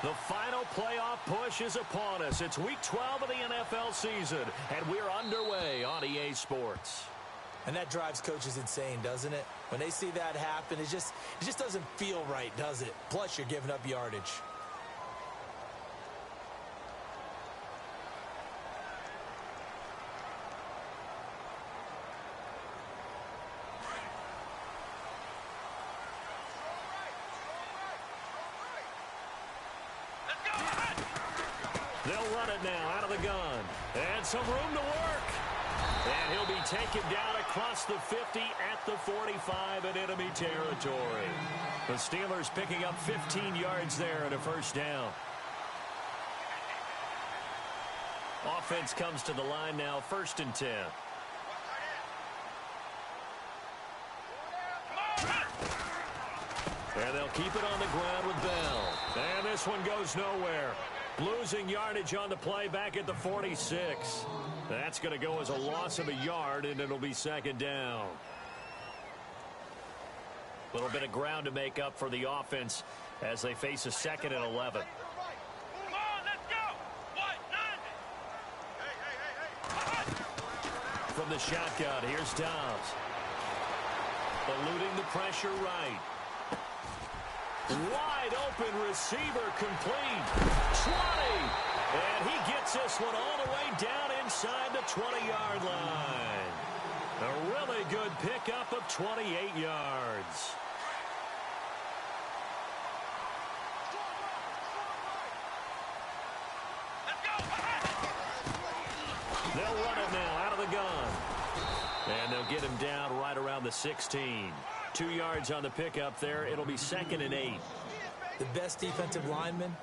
The final playoff push is upon us. It's Week 12 of the NFL season, and we're underway on EA Sports. And that drives coaches insane, doesn't it? When they see that happen, it just doesn't feel right, does it? Plus, you're giving up yardage. They'll run it now out of the gun. And some room to work. And he'll be taken down across the 50 at the 45 in enemy territory. The Steelers picking up 15 yards there and a first down. Offense comes to the line now, 1st and 10. And they'll keep it on the ground with Bell. And this one goes nowhere. Losing yardage on the play back at the 46. That's going to go as a loss of a yard, and it'll be 2nd down. A little bit of ground to make up for the offense as they face a 2nd and 11. From the shotgun, here's Dobbs. Eluding the pressure right. Wide open receiver complete. 20. And he gets this one all the way down inside the 20-yard line. A really good pickup of 28 yards. They'll run it now out of the gun. And they'll get him down right around the 16. 2 yards on the pickup there. It'll be 2nd and 8. The best defensive linemen,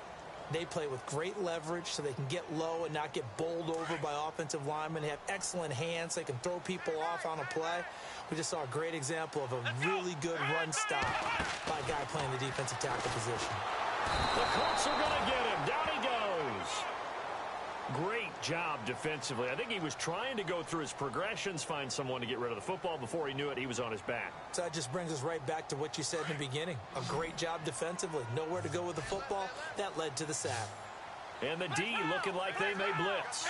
they play with great leverage so they can get low and not get bowled over by offensive linemen. They have excellent hands. They can throw people off on a play. We just saw a great example of a really good run stop by a guy playing the defensive tackle position. The Colts are going to get him. Down he goes. Great job defensively. I think he was trying to go through his progressions, find someone to get rid of the football. Before he knew it, he was on his back. So that just brings us right back to what you said in the beginning. A great job defensively. Nowhere to go with the football. That led to the sack. And the D looking like they may blitz.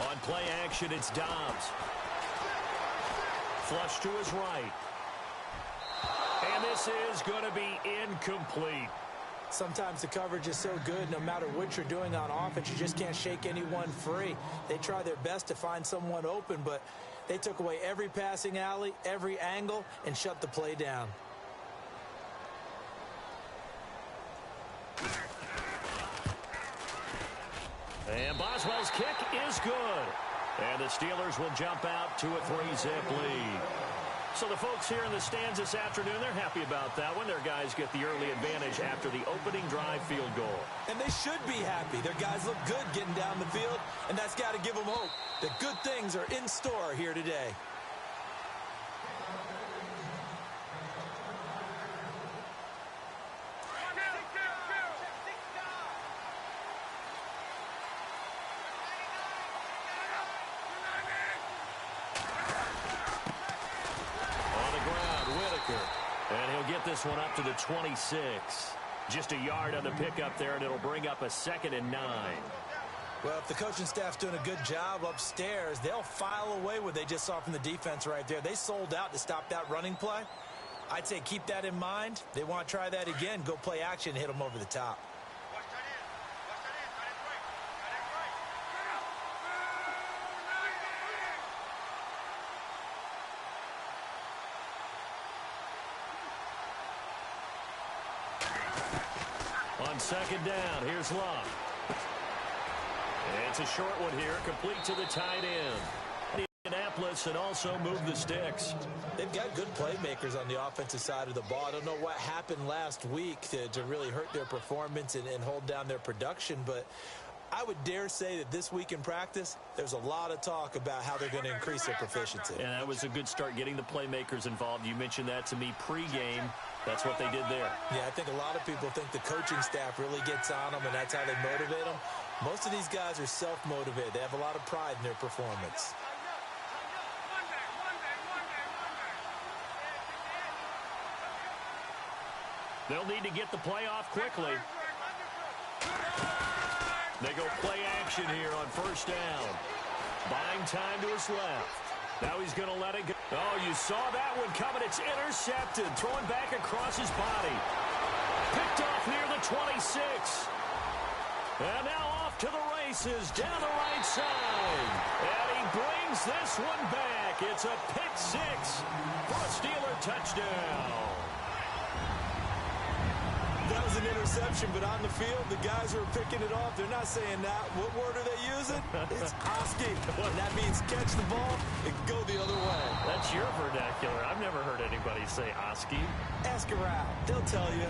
On play action, it's Dobbs. Flush to his right. And this is going to be incomplete. Sometimes the coverage is so good, no matter what you're doing on offense, you just can't shake anyone free. They try their best to find someone open, but they took away every passing alley, every angle, and shut the play down. And Boswell's kick is good. And the Steelers will jump out to a 3-zip lead. So the folks here in the stands this afternoon, they're happy about that one. Their guys get the early advantage after the opening drive field goal. And they should be happy. Their guys look good getting down the field, and that's got to give them hope that good things are in store here today. And he'll get this one up to the 26. Just a yard on the pickup there, and it'll bring up a 2nd and 9. Well, if the coaching staff's doing a good job upstairs, they'll file away what they just saw from the defense right there. They sold out to stop that running play. I'd say keep that in mind. They want to try that again. Go play action, hit them over the top. On 2nd down, here's Love. It's a short one here, complete to the tight end. Indianapolis and also move the sticks. They've got good playmakers on the offensive side of the ball. I don't know what happened last week to really hurt their performance and hold down their production, but I would dare say that this week in practice, there's a lot of talk about how they're going to increase their proficiency. And that was a good start getting the playmakers involved. You mentioned that to me pregame. That's what they did there. Yeah, I think a lot of people think the coaching staff really gets on them, and that's how they motivate them. Most of these guys are self-motivated. They have a lot of pride in their performance. They'll need to get the play off quickly. They go play action here on first down. Buying time to his left. Now he's going to let it go. Oh, you saw that one coming. It's intercepted. Throwing back across his body. Picked off near the 26. And now off to the races down the right side. And he brings this one back. It's a pick six for a Steeler touchdown. That was an interception, but on the field, the guys who are picking it off, they're not saying that. What word are they using? It's Oski. And that means catch the ball and go the other way. That's your vernacular. I've never heard anybody say Oski. Ask around. They'll tell you.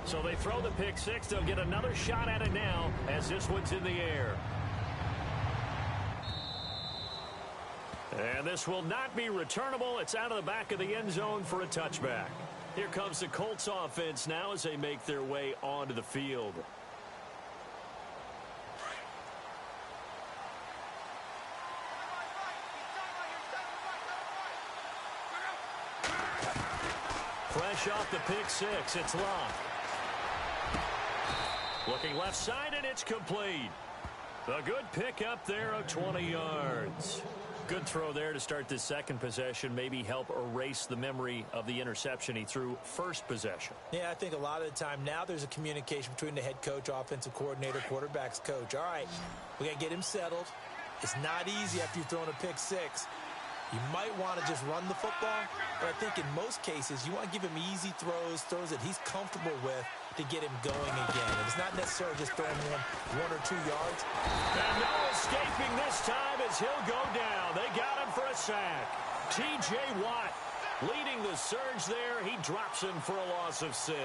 So they throw the pick six. They'll get another shot at it now as this one's in the air. And this will not be returnable. It's out of the back of the end zone for a touchback. Here comes the Colts offense now as they make their way onto the field. Fresh off the pick six, it's Locke. Looking left side, and it's complete. A good pick up there of 20 yards. Good throw there to start this second possession. Maybe help erase the memory of the interception he threw first possession. Yeah, I think a lot of the time now there's a communication between the head coach, offensive coordinator, quarterback's coach. All right, we got to get him settled. It's not easy after you've thrown a pick six. You might want to just run the football, but I think in most cases you want to give him easy throws that he's comfortable with to get him going again. And it's not necessarily just throwing him 1 or 2 yards. And no escaping this time as he'll go down. They got him for a sack. T.J. Watt leading the surge there. He drops him for a loss of 6.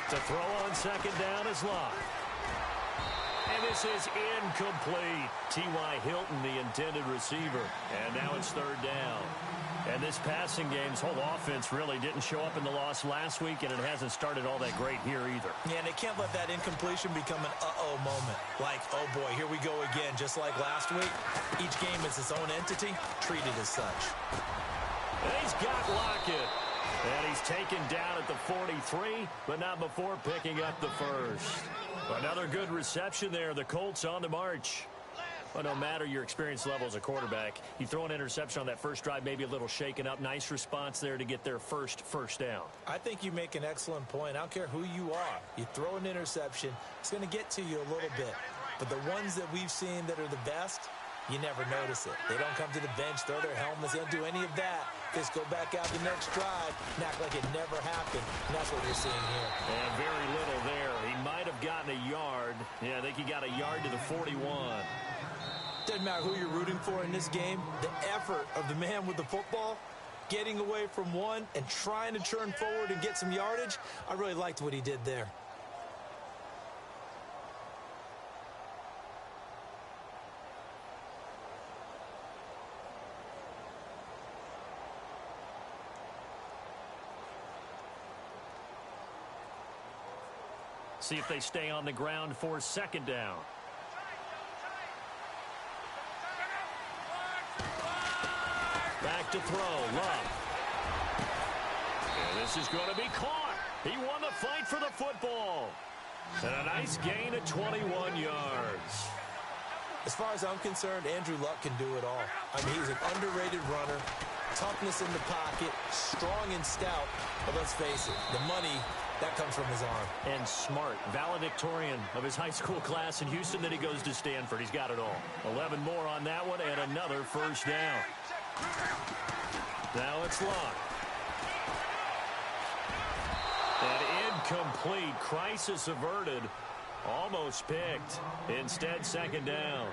To throw on second down is Locke. And this is incomplete. T.Y. Hilton, the intended receiver. And now it's third down. And this passing game's whole offense really didn't show up in the loss last week, and it hasn't started all that great here either. Yeah, and they can't let that incompletion become an uh-oh moment. Like, oh boy, here we go again, just like last week. Each game is its own entity, treated as such. And he's got Lockett. And he's taken down at the 43, but not before picking up the first. Another good reception there. The Colts on the march. Well, no matter your experience level as a quarterback, you throw an interception on that first drive, maybe a little shaken up. Nice response there to get their first down. I think you make an excellent point. I don't care who you are. You throw an interception, it's going to get to you a little bit. But the ones that we've seen that are the best, you never notice it. They don't come to the bench, throw their helmets. They don't do any of that. Just go back out the next drive and act like it never happened. And that's what we're seeing here. And very little there. He might have gotten a yard. Yeah, I think he got a yard to the 41. Doesn't matter who you're rooting for in this game. The effort of the man with the football, getting away from one and trying to turn forward and get some yardage, I really liked what he did there. See if they stay on the ground for second down. Back to throw, Love. And this is going to be caught. He won the fight for the football. And a nice gain of 21 yards. As far as I'm concerned, Andrew Luck can do it all. I mean, he's an underrated runner. Toughness in the pocket, strong and stout. But let's face it, the money, that comes from his arm. And smart. Valedictorian of his high school class in Houston. Then he goes to Stanford. He's got it all. 11 more on that one and another first down. Now it's Locke. And incomplete. Crisis averted. Almost picked. Instead, second down.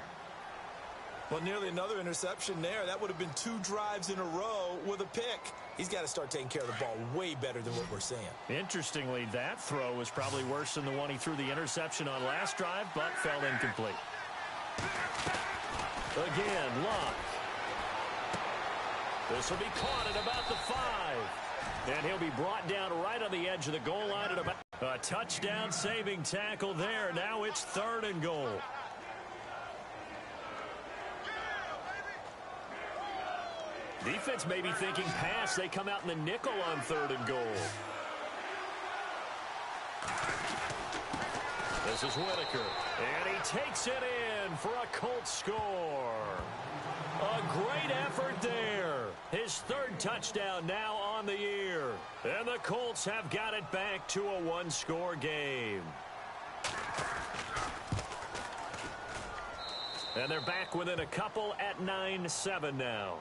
Well, nearly another interception there. That would have been 2 drives in a row with a pick. He's got to start taking care of the ball way better than what we're seeing. Interestingly, that throw was probably worse than the one he threw the interception on last drive, but fell incomplete. Again, Locke. This will be caught at about the 5. And he'll be brought down right on the edge of the goal line at about a touchdown saving tackle there. Now it's 3rd and goal. Defense may be thinking pass. They come out in the nickel on 3rd and goal. This is Whitaker. And he takes it in for a Colts score. A great effort there. His 3rd touchdown now on the year. And the Colts have got it back to a 1-score game. And they're back within a couple at 9-7 now.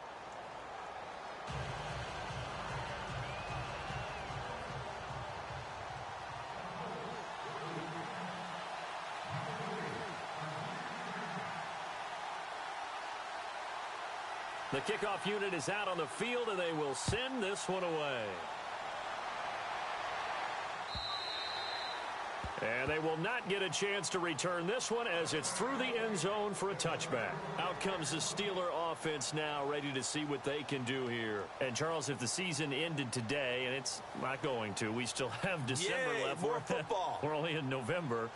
The kickoff unit is out on the field, and they will send this one away. And they will not get a chance to return this one as it's through the end zone for a touchback. Out comes the Steeler offense now, ready to see what they can do here. And, Charles, if the season ended today, and it's not going to, we still have December left. More football. We're only in November.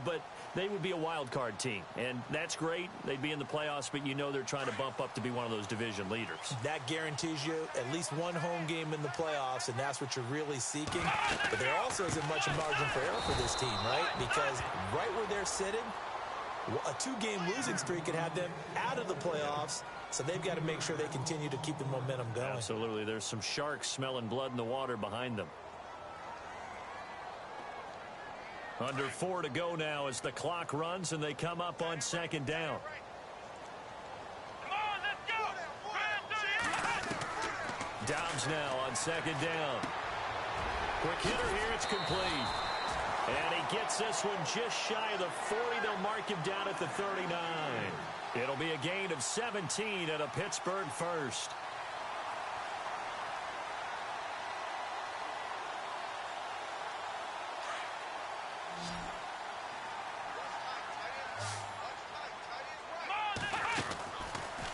But they would be a wild card team. And that's great. They'd be in the playoffs, but you know they're trying to bump up to be one of those division leaders. That guarantees you at least one home game in the playoffs, and that's what you're really seeking. But there also isn't much margin for error for this team, right? Because right where they're sitting, a 2-game losing streak could have them out of the playoffs, so they've got to make sure they continue to keep the momentum going. Absolutely. There's some sharks smelling blood in the water behind them. Under 4 to go now as the clock runs and they come up on 2nd down. Dobbs now on 2nd down. Quick hitter here, it's complete. And he gets this one just shy of the 40. They'll mark him down at the 39. It'll be a gain of 17 and a Pittsburgh first.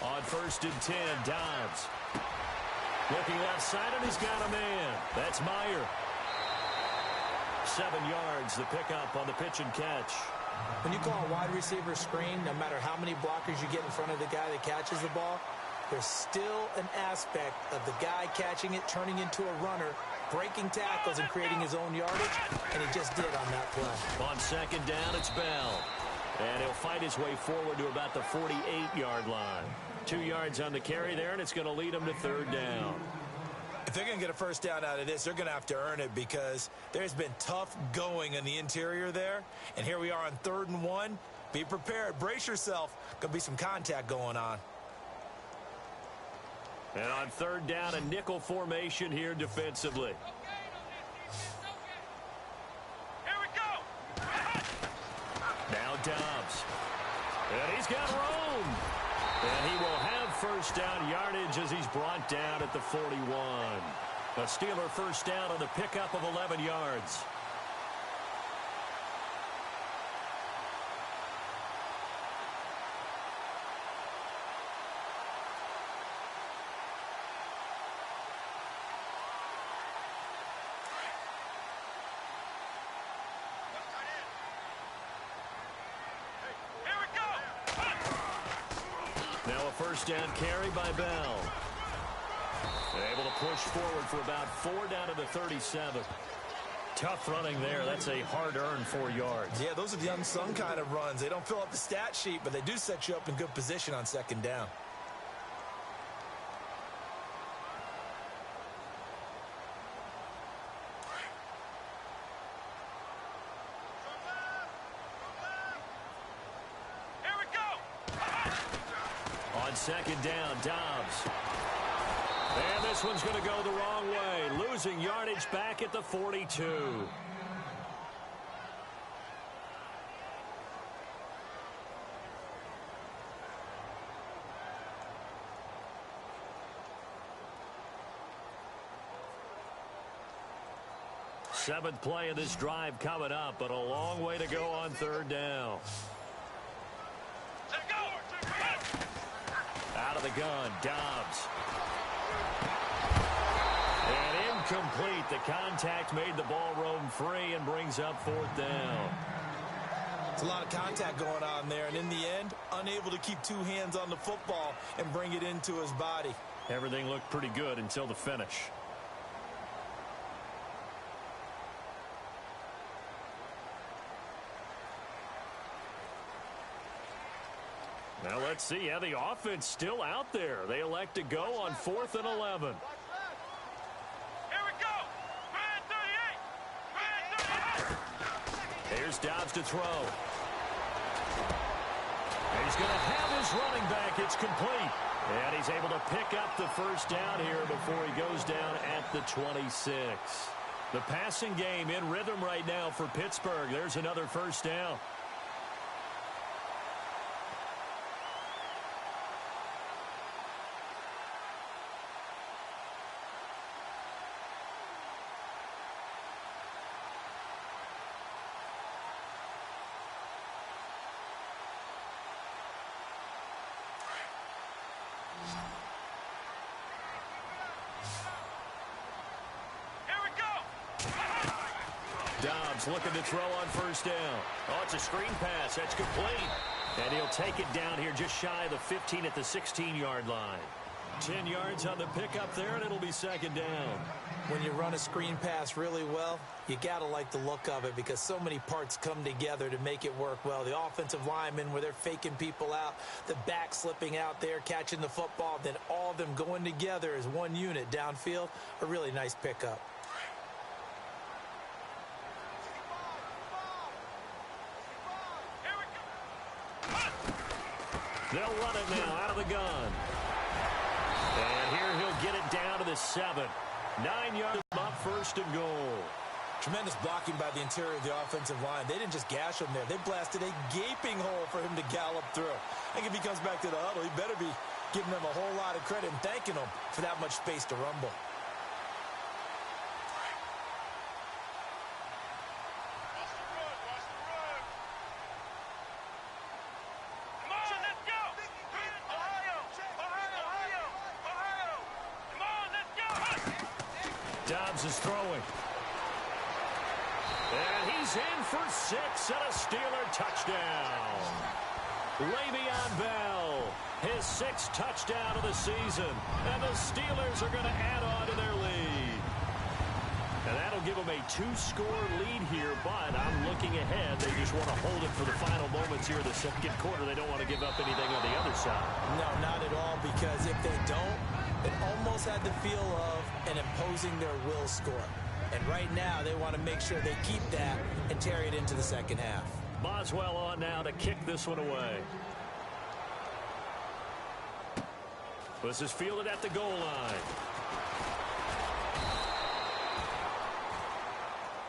On 1st and 10, Dobbs. Looking left side, and he's got a man. That's Meyer. 7 yards, the pickup on the pitch and catch. When you call a wide receiver screen, no matter how many blockers you get in front of the guy that catches the ball, there's still an aspect of the guy catching it, turning into a runner, breaking tackles and creating his own yardage, and he just did on that play. On 2nd down, it's Bell. And he'll fight his way forward to about the 48-yard line. 2 yards on the carry there, and it's going to lead him to 3rd down. If they're going to get a first down out of this, they're going to have to earn it because there's been tough going in the interior there. And here we are on 3rd and 1. Be prepared. Brace yourself. Going to be some contact going on. And on 3rd down, a nickel formation here defensively. Here we go. Now Dobbs. And he's got room. And he will have first down yardage as he's brought down at the 41. A Steeler first down on the pickup of 11 yards. Now a first down carry by Bell. Able to push forward for about 4 down to the 37. Tough running there. That's a hard-earned 4 yards. Yeah, those are the unsung kind of runs. They don't fill up the stat sheet, but they do set you up in good position on 2nd down. On 2nd down, Dobbs. And this one's going to go the wrong way. Losing yardage back at the 42. Seventh play of this drive coming up, but a long way to go on 3rd down. Out of the gun, Dobbs. Incomplete. The contact made the ball roam free and brings up 4th down. It's a lot of contact going on there, and in the end, unable to keep 2 hands on the football and bring it into his body. Everything looked pretty good until the finish. Now let's see how the offense still out there. They elect to go on 4th and 11. Here we go. Man 38. Man 38. Here's Dobbs to throw. And he's going to have his running back. It's complete. And he's able to pick up the first down here before he goes down at the 26. The passing game in rhythm right now for Pittsburgh. There's another first down. Dobbs looking to throw on first down. Oh, it's a screen pass. That's complete. And he'll take it down here just shy of the 15 at the 16-yard line. 10 yards on the pickup there, and it'll be second down. When you run a screen pass really well, you got to like the look of it because so many parts come together to make it work well. The offensive linemen, where they're faking people out, the back slipping out there, catching the football, then all of them going together as one unit downfield, a really nice pickup. They'll run it now out of the gun. And here he'll get it down to the 7. 9 yards up, first and goal. Tremendous blocking by the interior of the offensive line. They didn't just gash him there. They blasted a gaping hole for him to gallop through. I think if he comes back to the huddle, he better be giving them a whole lot of credit and thanking them for that much space to rumble. Dobbs is throwing. And he's in for 6 and a Steeler touchdown. Le'Veon Bell, his 6th touchdown of the season. And the Steelers are going to add on to their lead. And that'll give them a 2-score lead here, but I'm looking ahead. They just want to hold it for the final moments here in the second quarter. They don't want to give up anything on the other side. No, not at all, because if they don't, it almost had the feel of an imposing their will score. And right now, they want to make sure they keep that and carry it into the second half. Boswell on now to kick this one away. This is fielded at the goal line.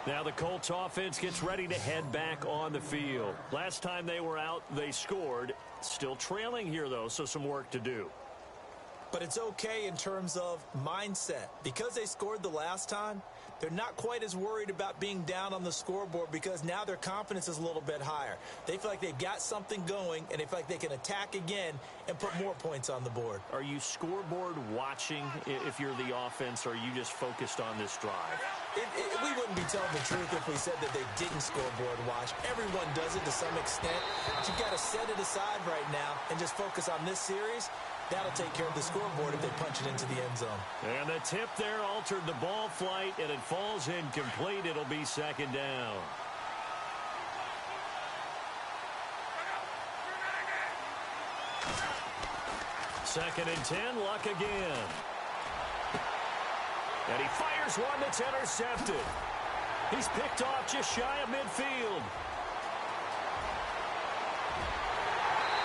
Now the Colts offense gets ready to head back on the field. Last time they were out, they scored. Still trailing here, though, so some work to do. But it's okay in terms of mindset. Because they scored the last time, they're not quite as worried about being down on the scoreboard because now their confidence is a little bit higher. They feel like they've got something going, and they feel like they can attack again and put more points on the board. Are you scoreboard watching if you're the offense, or are you just focused on this drive? We wouldn't be telling the truth if we said that they didn't scoreboard watch. Everyone does it to some extent. But you've got to set it aside right now and just focus on this series. That'll take care of the scoreboard if they punch it into the end zone. And the tip there altered the ball flight, and it falls incomplete. It'll be second down. Second and 10, Luck again. And he fires one that's intercepted. He's picked off just shy of midfield.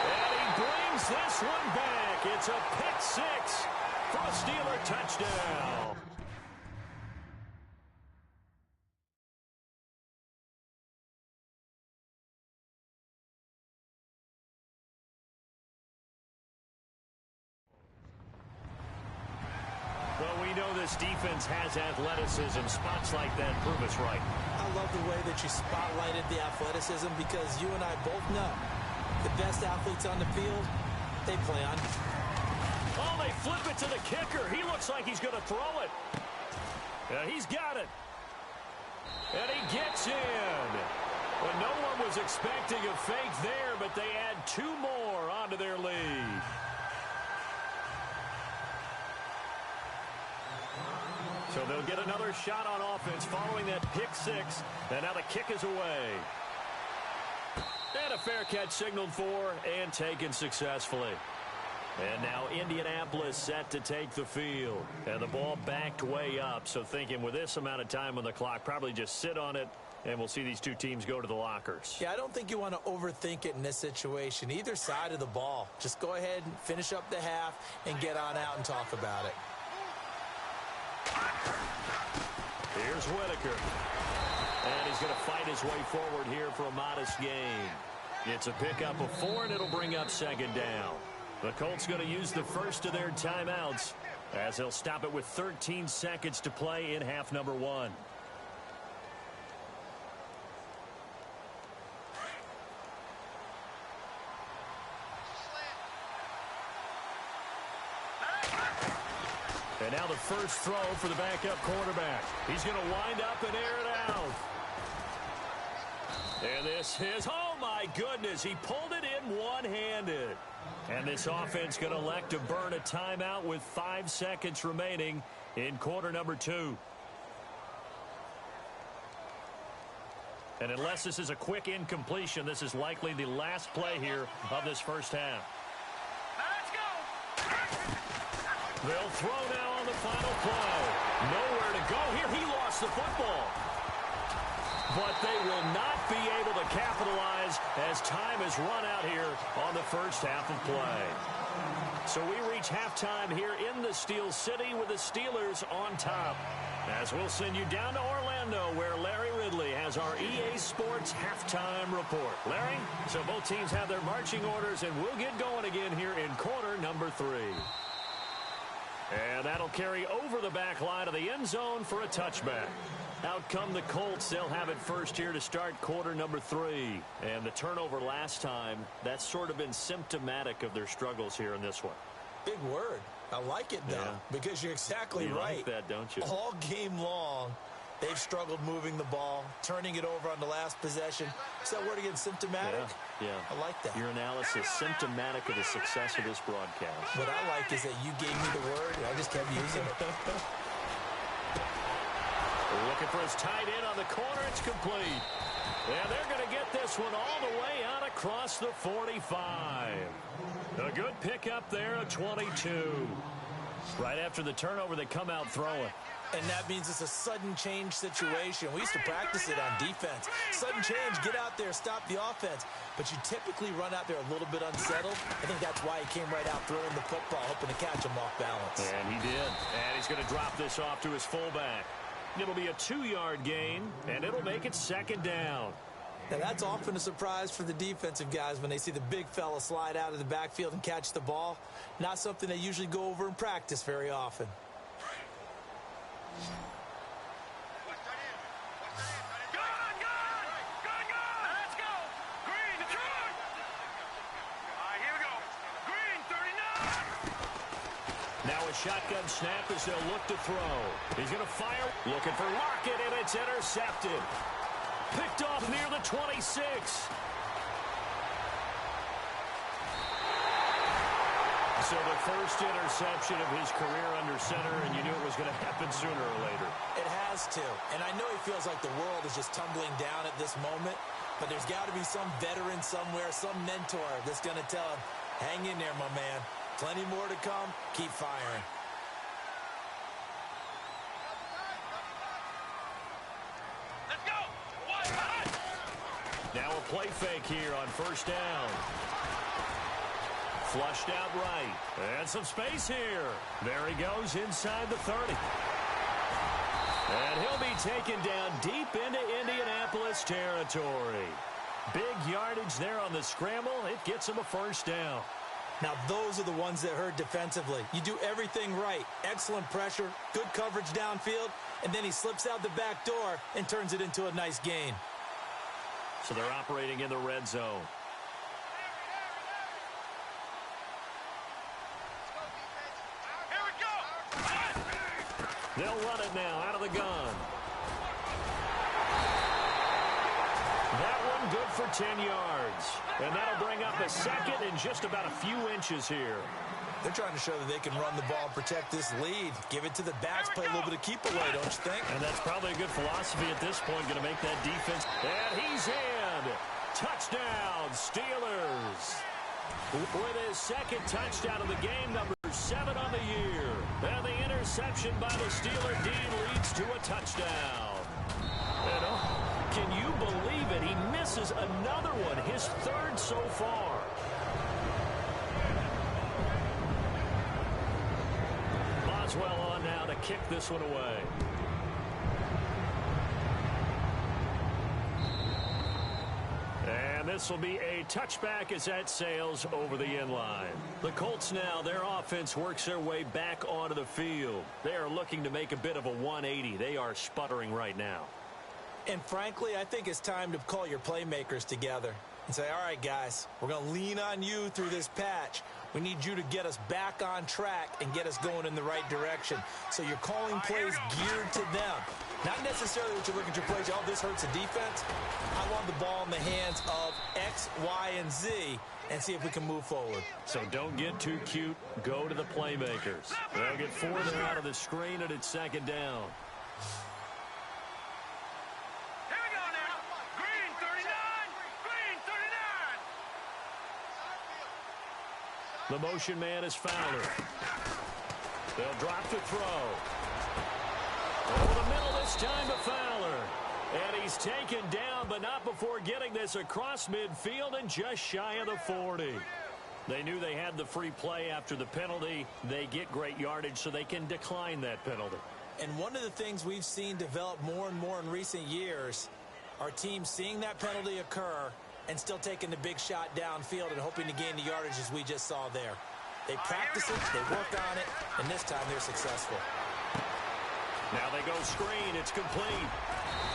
And he brings this one back. It's a pick 6 for a Steeler touchdown. Well, we know this defense has athleticism. Spots like that prove us right. I love the way that you spotlighted the athleticism because you and I both know the best athletes on the field, they play on. Oh, they flip it to the kicker. He looks like he's going to throw it. He's got it. And he gets in. Well, no one was expecting a fake there, but they add 2 more onto their lead. So they'll get another shot on offense following that pick 6. And now the kick is away. And a fair catch signaled for and taken successfully. And now Indianapolis set to take the field. And the ball backed way up. So thinking with this amount of time on the clock, probably just sit on it, and we'll see these two teams go to the lockers. Yeah, I don't think you want to overthink it in this situation. Either side of the ball. Just go ahead and finish up the half and get on out and talk about it. Here's Whitaker. And he's going to fight his way forward here for a modest gain. It's a pickup of 4, and it'll bring up second down. The Colts going to use the first of their timeouts as they'll stop it with 13 seconds to play in half number 1. And now the first throw for the backup quarterback. He's going to wind up and air it out. And this is, oh my goodness, he pulled it in one-handed. And this offense going to elect to burn a timeout with 5 seconds remaining in quarter number 2. And unless this is a quick incompletion, this is likely the last play here of this first half. They'll throw now on the final play. Nowhere to go here. He lost the football. But they will not be able to capitalize as time has run out here on the first half of play. So we reach halftime here in the Steel City with the Steelers on top. As we'll send you down to Orlando where Larry Ridley has our EA Sports halftime report. Larry, so both teams have their marching orders and we'll get going again here in quarter number 3. And that'll carry over the back line of the end zone for a touchback. Out come the Colts. They'll have it first here to start quarter number 3. And the turnover last time, that's sort of been symptomatic of their struggles here in this one. Big word. I like it, though, because you're exactly you right. Like that, don't you? All game long, they've struggled moving the ball, turning it over on the last possession. Is that word again, symptomatic? Yeah. I like that. Your analysis, symptomatic of the success of this broadcast. What I like is that you gave me the word, and I just kept using it. Looking for his tight end on the corner. It's complete. And they're going to get this one all the way out across the 45. A good pickup there of 22. Right after the turnover, they come out throwing. And that means it's a sudden change situation. We used to practice it on defense. Sudden change, get out there, stop the offense. But you typically run out there a little bit unsettled. I think that's why he came right out throwing the football, hoping to catch him off balance. And he did. And he's going to drop this off to his fullback. It'll be a 2-yard gain, and it'll make it second down. Now, that's often a surprise for the defensive guys when they see the big fella slide out of the backfield and catch the ball. Not something they usually go over in practice very often. Now a shotgun snap as they'll look to throw. He's going to fire. Looking for Lockett, and it's intercepted. Picked off near the 26. So the first interception of his career under center, and you knew it was going to happen sooner or later. It has to. And I know he feels like the world is just tumbling down at this moment, but there's got to be some veteran somewhere, some mentor that's going to tell him, hang in there, my man. Plenty more to come. Keep firing. Let's go. Now a play fake here on first down. Flushed out right. And some space here. There he goes inside the 30. And he'll be taken down deep into Indianapolis territory. Big yardage there on the scramble. It gets him a first down. Now, those are the ones that hurt defensively. You do everything right. Excellent pressure, good coverage downfield, and then he slips out the back door and turns it into a nice gain. So they're operating in the red zone. They'll run it now out of the gun. That one good for 10 yards. And that'll bring up a second in just about a few inches here. They're trying to show that they can run the ball and protect this lead. Give it to the backs, play a little bit of keep away, don't you think? And that's probably a good philosophy at this point, going to make that defense. And he's in. Touchdown, Steelers. With his second touchdown of the game, number 7 on the year. And the interception by the Steeler D leads to a touchdown. And can you believe it? He misses another one, his third so far. Boswell on now to kick this one away. And this will be a touchback as that sails over the end line. The Colts now, their offense works their way back onto the field. They are looking to make a bit of a 180. They are sputtering right now. And frankly, I think it's time to call your playmakers together and say, all right, guys, we're going to lean on you through this patch. We need you to get us back on track and get us going in the right direction. So you're calling plays geared to them. Not necessarily what you're looking to plays, oh, this hurts the defense. I want the ball in the hands of X, Y, and Z and see if we can move forward. So don't get too cute. Go to the playmakers. They'll get 4 there out of the screen, and it's second down. The motion man is Fowler. They'll drop to throw. Over the middle this time to Fowler. And he's taken down, but not before getting this across midfield and just shy of the 40. They knew they had the free play after the penalty. They get great yardage so they can decline that penalty. And one of the things we've seen develop more and more in recent years are teams seeing that penalty occur and still taking the big shot downfield and hoping to gain the yardage as we just saw there. They practice it, they work on it, and this time they're successful. Now they go screen. It's complete.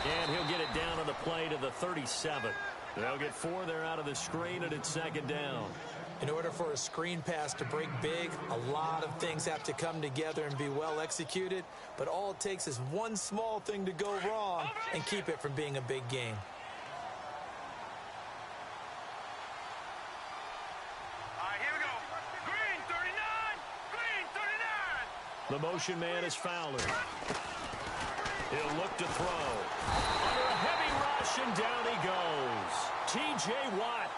And he'll get it down on the play to the 37. They'll get 4 there out of the screen, and it's second down. In order for a screen pass to break big, a lot of things have to come together and be well executed. But all it takes is one small thing to go wrong and keep it from being a big game. The motion man is Fowler. He'll look to throw. Under a heavy rush, and down he goes. T.J. Watt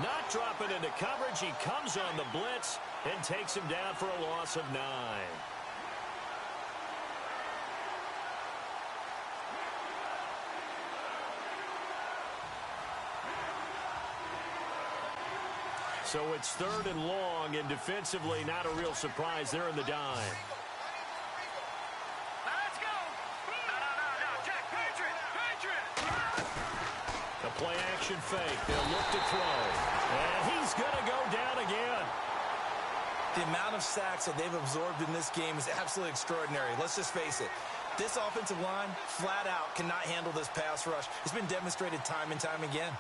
not dropping into coverage. He comes on the blitz and takes him down for a loss of 9. So it's 3rd and long, and defensively not a real surprise. They're in the dime. Play action fake. They'll look to throw. And he's going to go down again. The amount of sacks that they've absorbed in this game is absolutely extraordinary. Let's just face it. This offensive line, flat out, cannot handle this pass rush. It's been demonstrated time and time again.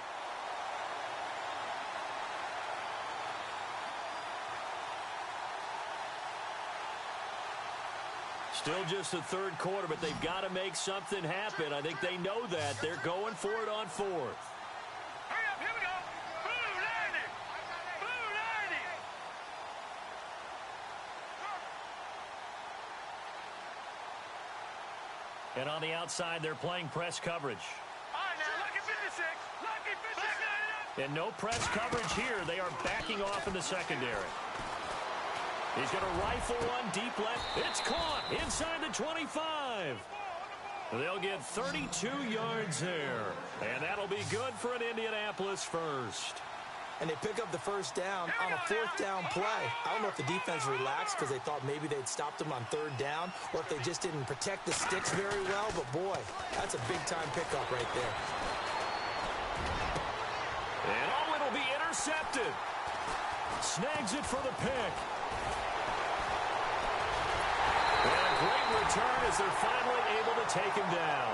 Still just the 3rd quarter, but they've got to make something happen. I think they know that. They're going for it on 4th. Hurry up, here we go. Blue 90. Blue 90. And on the outside, they're playing press coverage. All right, now, lucky 56. Lucky 56. And no press coverage here. They are backing off in the secondary. He's going to rifle one deep left. It's caught inside the 25. They'll get 32 yards there. And that'll be good for an Indianapolis first. And they pick up the first down on a 4th down play. I don't know if the defense relaxed because they thought maybe they'd stopped them on 3rd down or if they just didn't protect the sticks very well. But, boy, that's a big-time pickup right there. And, oh, it'll be intercepted. Snags it for the pick. And a great return as they're finally able to take him down.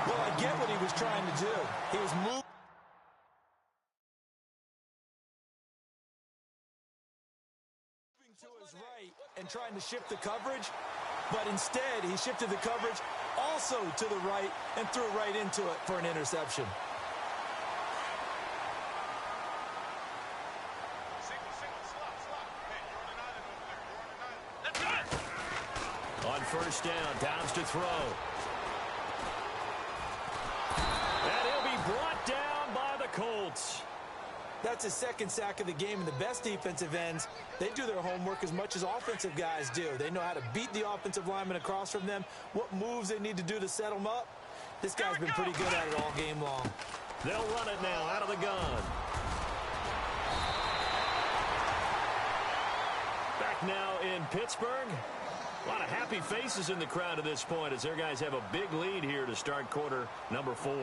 Well, I get what he was trying to do. He was moving to his right and trying to shift the coverage. But instead, he shifted the coverage also to the right and threw right into it for an interception. On first down, Downs to throw. And he'll be brought down by the Colts. That's his second sack of the game, and the best defensive ends, they do their homework as much as offensive guys do. They know how to beat the offensive lineman across from them, what moves they need to do to set them up. This guy's been pretty good at it all game long. They'll run it now out of the gun. Back now in Pittsburgh. A lot of happy faces in the crowd at this point as their guys have a big lead here to start quarter number 4.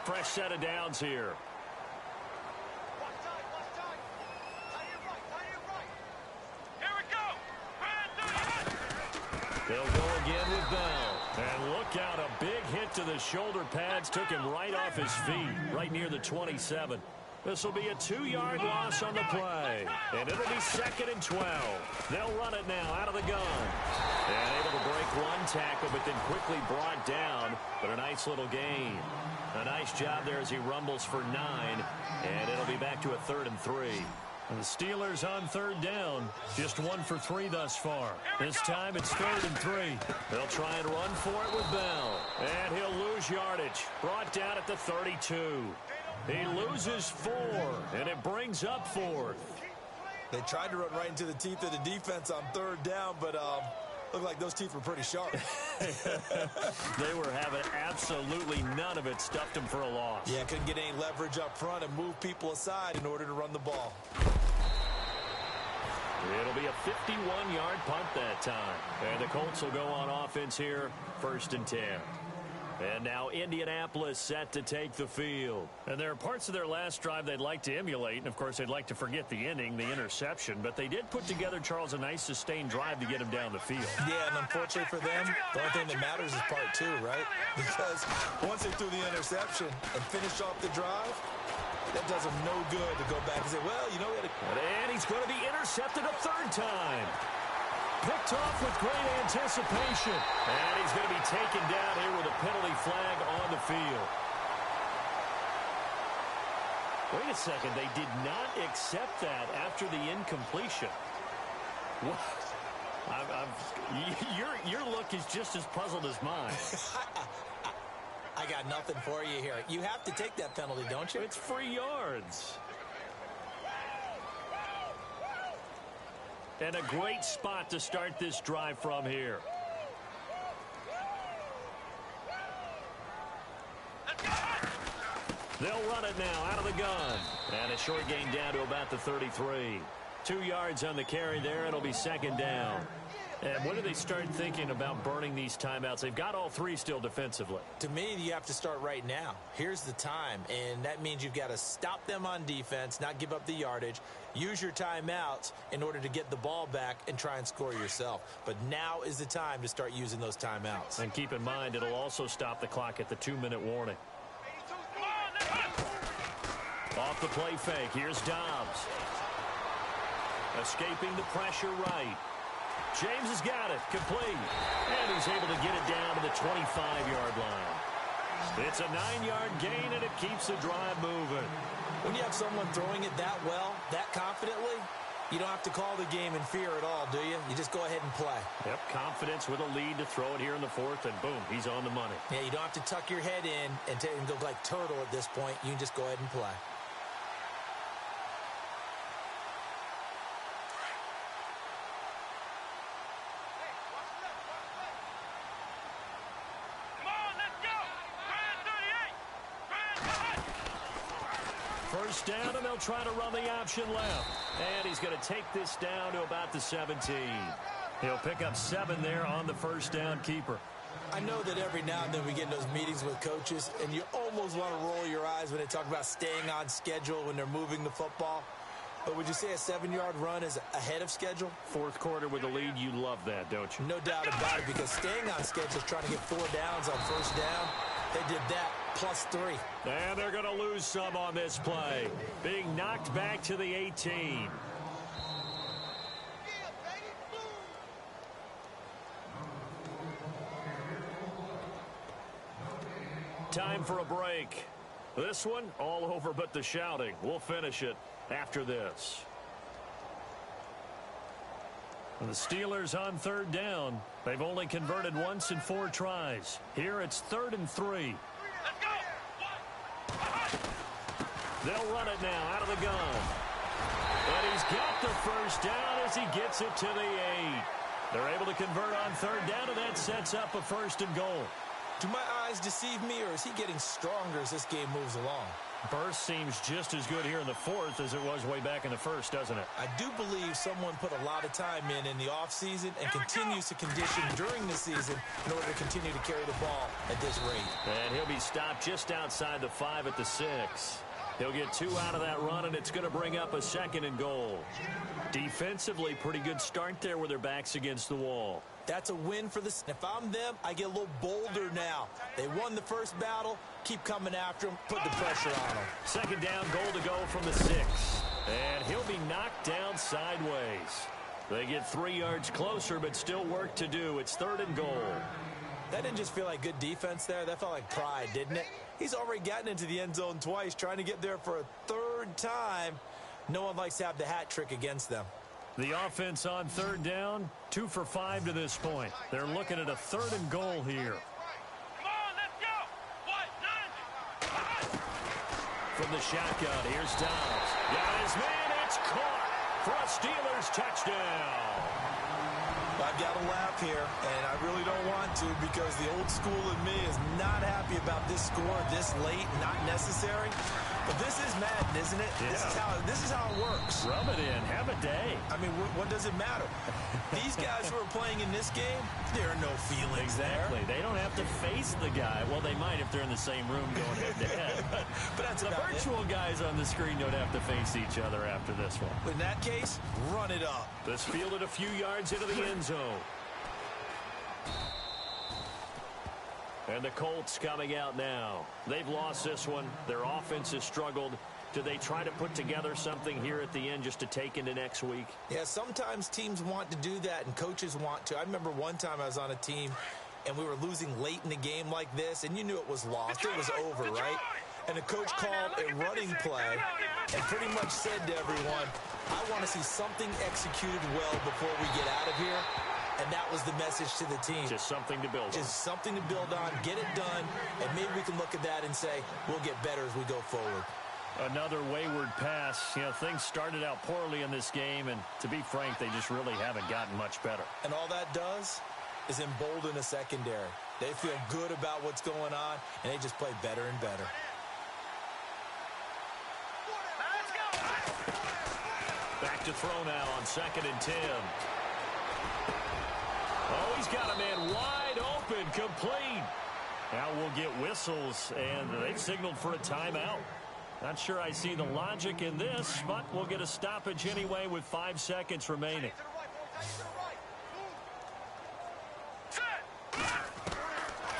Fresh set of downs here. Here we go. They'll go again with Bell. And look out, a big hit to the shoulder pads. Took him right off his feet, right near the 27. This will be a 2-yard loss on the play. And it'll be 2nd and 12. They'll run it now out of the gun. And able to break one tackle, but then quickly brought down. But a nice little gain. A nice job there as he rumbles for 9. And it'll be back to a 3rd and 3. And the Steelers on 3rd down. Just 1 for 3 thus far. This time it's 3rd and 3. They'll try and run for it with Bell. And he'll lose yardage. Brought down at the 32. He loses 4, and it brings up 4th. They tried to run right into the teeth of the defense on 3rd down, but looked like those teeth were pretty sharp. They were having absolutely none of it. Stuffed him for a loss. Yeah, couldn't get any leverage up front and move people aside in order to run the ball. It'll be a 51-yard punt that time. And the Colts will go on offense here, 1st and 10. And now Indianapolis set to take the field. And there are parts of their last drive they'd like to emulate. And, of course, they'd like to forget the ending, the interception. But they did put together, Charles, a nice sustained drive to get him down the field. Yeah, and unfortunately for them, the only thing that matters is part 2, right? Because once they threw the interception and finished off the drive, that does them no good to go back and say, well, you know what? And he's going to be intercepted a 3rd time. Picked off with great anticipation. And he's going to be taken down here with a penalty flag on the field. Wait a second. They did not accept that after the incompletion. What? Your look is just as puzzled as mine. I got nothing for you here. You have to take that penalty, don't you? It's free yards. And a great spot to start this drive from here. They'll run it now out of the gun. And a short gain down to about the 33. 2 yards on the carry there. It'll be 2nd down. And when do they start thinking about burning these timeouts? They've got all 3 still defensively. To me, you have to start right now. Here's the time, and that means you've got to stop them on defense, not give up the yardage, use your timeouts in order to get the ball back and try and score yourself. But now is the time to start using those timeouts. And keep in mind, it'll also stop the clock at the 2-minute warning. Off the play fake, here's Dobbs. Escaping the pressure right. James has got it, complete. And he's able to get it down to the 25-yard line. It's a 9-yard gain, and it keeps the drive moving. When you have someone throwing it that well, that confidently, you don't have to call the game in fear at all, do you? You just go ahead and play. Yep, confidence with a lead to throw it here in the 4th, and boom, he's on the money. Yeah, you don't have to tuck your head in and go like turtle at this point. You can just go ahead and play. First down, and they'll try to run the option left. And he's going to take this down to about the 17. He'll pick up 7 there on the first down keeper. I know that every now and then we get in those meetings with coaches, and you almost want to roll your eyes when they talk about staying on schedule when they're moving the football. But would you say a 7-yard run is ahead of schedule? 4th quarter with the lead, you love that, don't you? No doubt about it, because staying on schedule is trying to get 4 downs on first down. They did that +3. And they're going to lose some on this play. Being knocked back to the 18. Time for a break. This one, all over but the shouting. We'll finish it after this. And the Steelers on third down. They've only converted once in 4 tries. Here it's 3rd and 3. Let's go. They'll run it now out of the gun. And he's got the first down as he gets it to the 8. They're able to convert on third down, and that sets up a 1st and goal. Do my eyes deceive me, or is he getting stronger as this game moves along? Burst seems just as good here in the 4th as it was way back in the 1st, doesn't it? I do believe someone put a lot of time in the offseason and continues to condition during the season in order to continue to carry the ball at this rate. And he'll be stopped just outside the 5 at the 6. He'll get 2 out of that run, and it's going to bring up a 2nd and goal. Defensively, pretty good start there with their backs against the wall. That's a win for the... If I'm them, I get a little bolder now. They won the first battle. Keep coming after them. Put the pressure on them. 2nd down, goal to go from the 6. And he'll be knocked down sideways. They get 3 yards closer, but still work to do. It's 3rd and goal. That didn't just feel like good defense there. That felt like pride, didn't it? He's already gotten into the end zone twice, trying to get there for a 3rd time. No one likes to have the hat trick against them. The offense on 3rd down, 2 for 5 to this point. They're looking at a 3rd and goal here. Come on, let's go. From the shotgun, here's Downs. Got his man, it's caught for a Steelers touchdown. I've got to laugh here, and I really don't want to because the old school in me is not happy about this score this late, not necessary. But this is Madden, isn't it? Yeah. This is how it works. Rub it in. Have a day. I mean, what does it matter? These guys who are playing in this game, there are no feelings Exactly. there. They don't have to face the guy. Well, they might if they're in the same room going head-to-head. But that's the about virtual guys on the screen don't have to face each other after this one. In that case, run it up. This fielded a few yards into the end zone. And the Colts coming out now. They've lost this one. Their offense has struggled. Do they try to put together something here at the end just to take into next week? Yeah, sometimes teams want to do that and coaches want to. I remember one time I was on a team and we were losing late in the game like this, and you knew it was lost. It was over, right? And the coach called a running play and pretty much said to everyone, I want to see something executed well before we get out of here. And that was the message to the team. Just something to build on. Just something to build on, get it done, and maybe we can look at that and say, we'll get better as we go forward. Another wayward pass. You know, things started out poorly in this game, and to be frank, they just really haven't gotten much better. And all that does is embolden a secondary. They feel good about what's going on, and they just play better and better. Back to throw now on 2nd and 10. Oh, he's got a man wide open, complete. Now we'll get whistles, and they've signaled for a timeout. Not sure I see the logic in this, but we'll get a stoppage anyway with 5 seconds remaining.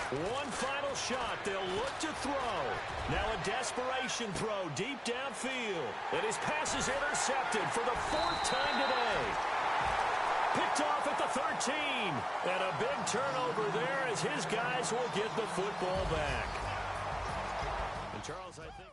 One final shot. They'll look to throw. Now a desperation throw deep downfield. And his pass is intercepted for the 4th time today. Picked off at the 13. And a big turnover there as his guys will get the football back. And Charles, I think...